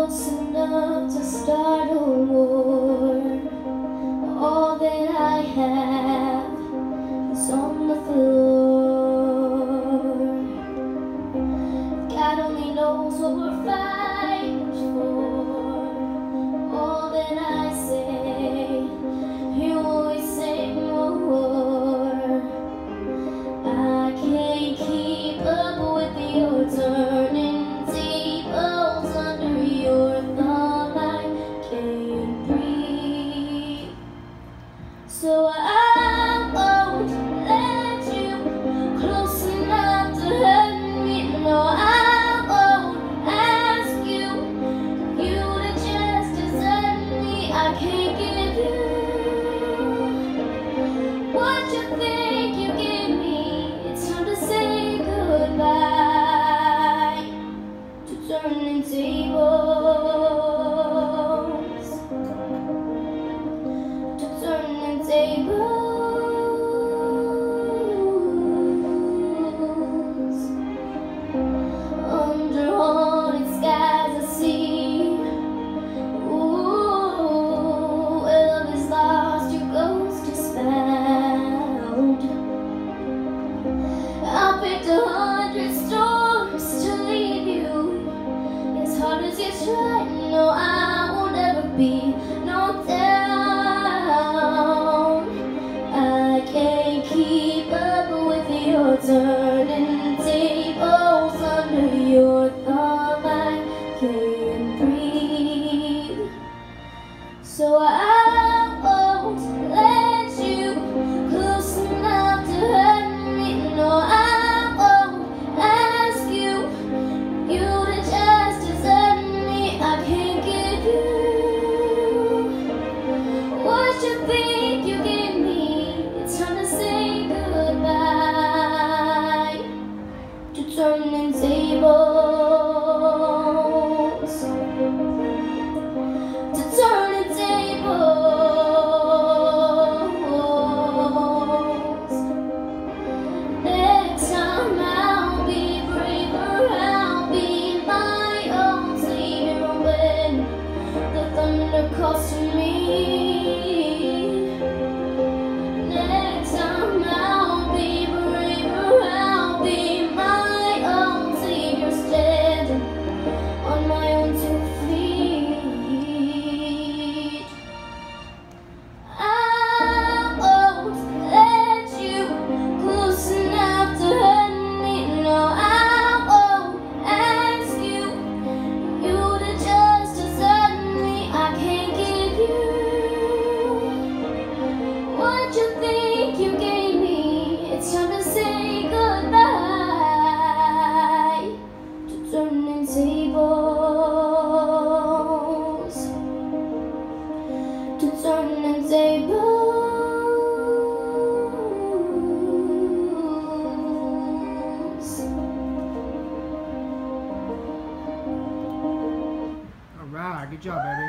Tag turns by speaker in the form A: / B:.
A: close enough to start a war. All that I have is on the floor. God only knows what we're fighting for. All that I say, you always say more. I can't keep up with your turning tables under your thumb. I can't breathe, so I won't let you close enough to hurt me. No, I won't ask you to just desert me. I can't give you what you think you give me. It's time to say goodbye to turning tables, to turning tables. Under haunted skies I see, ooh, where love is lost, your ghost is found. I picked 100 storms to leave you, as hard as you try. No, I won't ever be knocked down. I can't keep up with your turning tables under your thumb. I can't breathe, so I won't let you close enough to hurt me. No, I won't ask you to just desert me. I can't give you what you think you give me. It's time to say goodbye to turning tables, to turning tables. Next time I'll be braver, I'll be my own savior when the thunder calls to me. Next time I'll be braver, I'll be my own savior, standing on my own 2 feet. I won't let you close enough to hurt me. No, I won't ask you to just desert me. I can't give you what you think you gave me. It's time to say goodbye to turning tables, to turning tables.
B: All right, good job, baby.